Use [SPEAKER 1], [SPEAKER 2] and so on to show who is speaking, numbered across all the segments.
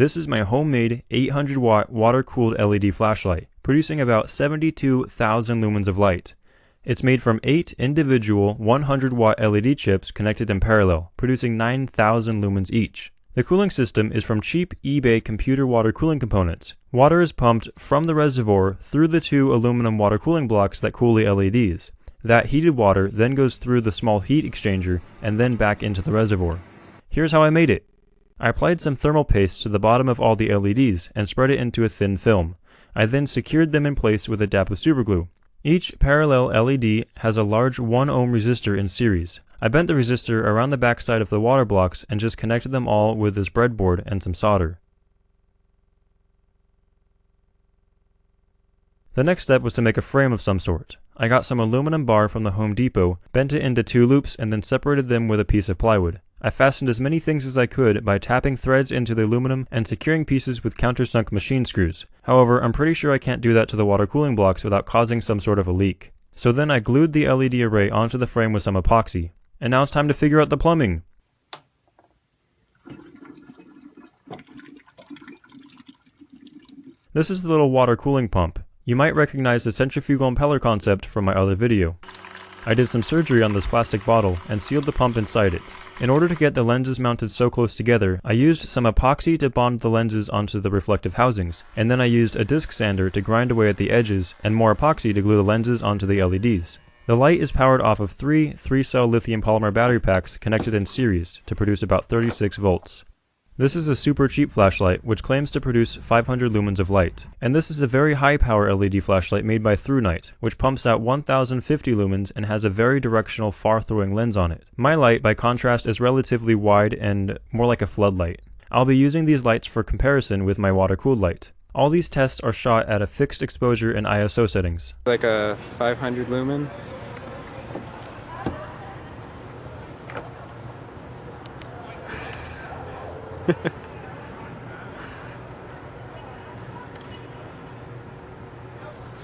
[SPEAKER 1] This is my homemade 800 watt water-cooled LED flashlight, producing about 72,000 lumens of light. It's made from 8 individual 100 watt LED chips connected in parallel, producing 9,000 lumens each. The cooling system is from cheap eBay computer water cooling components. Water is pumped from the reservoir through the 2 aluminum water cooling blocks that cool the LEDs. That heated water then goes through the small heat exchanger and then back into the reservoir. Here's how I made it. I applied some thermal paste to the bottom of all the LEDs and spread it into a thin film. I then secured them in place with a dab of superglue. Each parallel LED has a large 1 ohm resistor in series. I bent the resistor around the backside of the water blocks and just connected them all with this breadboard and some solder. The next step was to make a frame of some sort. I got some aluminum bar from the Home Depot, bent it into 2 loops, and then separated them with a piece of plywood. I fastened as many things as I could by tapping threads into the aluminum and securing pieces with countersunk machine screws. However, I'm pretty sure I can't do that to the water cooling blocks without causing some sort of a leak. So then I glued the LED array onto the frame with some epoxy. And now it's time to figure out the plumbing. This is the little water cooling pump. You might recognize the centrifugal impeller concept from my other video. I did some surgery on this plastic bottle and sealed the pump inside it. In order to get the lenses mounted so close together, I used some epoxy to bond the lenses onto the reflective housings, and then I used a disc sander to grind away at the edges and more epoxy to glue the lenses onto the LEDs. The light is powered off of 3 3-cell lithium polymer battery packs connected in series to produce about 36 volts. This is a super cheap flashlight which claims to produce 500 lumens of light. And this is a very high power LED flashlight made by ThruNite, which pumps out 1050 lumens and has a very directional far throwing lens on it. My light, by contrast, is relatively wide and more like a floodlight. I'll be using these lights for comparison with my water cooled light. All these tests are shot at a fixed exposure and ISO settings.
[SPEAKER 2] Like a 500 lumen.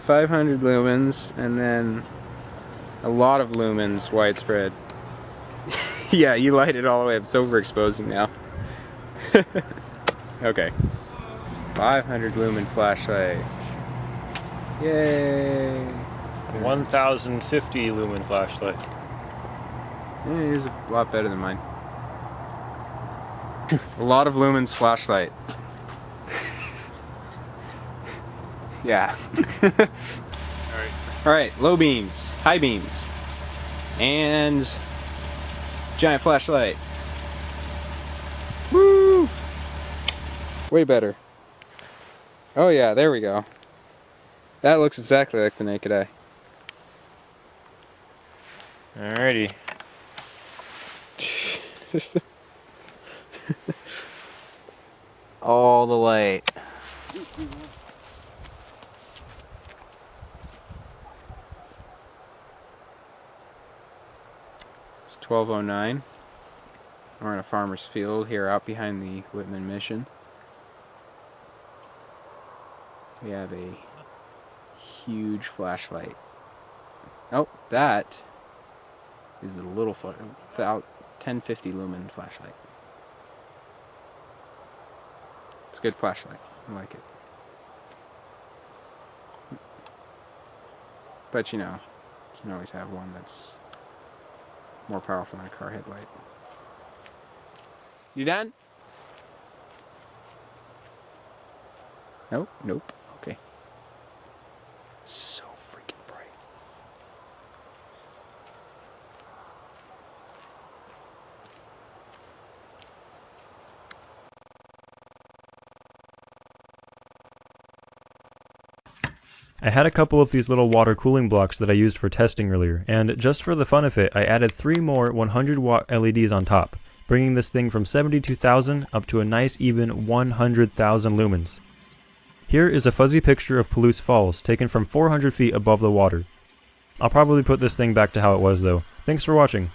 [SPEAKER 2] $500 lumens, and then a lot of lumens widespread. Yeah, you light it all the way up. It's overexposing now. Okay. 500 lumen flashlight. Yay!
[SPEAKER 1] 1050 lumen flashlight.
[SPEAKER 2] Yeah, yours is a lot better than mine. A lot of lumens flashlight. Yeah. Alright, low beams, high beams, and giant flashlight. Woo! Way better. Oh yeah, there we go. That looks exactly like the naked eye.
[SPEAKER 1] Alrighty.
[SPEAKER 2] All the light. It's 12:09. We're in a farmer's field here out behind the Whitman Mission. We have a huge flashlight. Oh, that is the little about 1050 lumen flashlight. It's a good flashlight. I like it. But you know, you can always have one that's more powerful than a car headlight. You done? Nope, nope. Okay. So freaking bright.
[SPEAKER 1] I had a couple of these little water cooling blocks that I used for testing earlier, and just for the fun of it, I added 3 more 100 watt LEDs on top, bringing this thing from 72,000 up to a nice even 100,000 lumens. Here is a fuzzy picture of Palouse Falls taken from 400 feet above the water. I'll probably put this thing back to how it was though. Thanks for watching.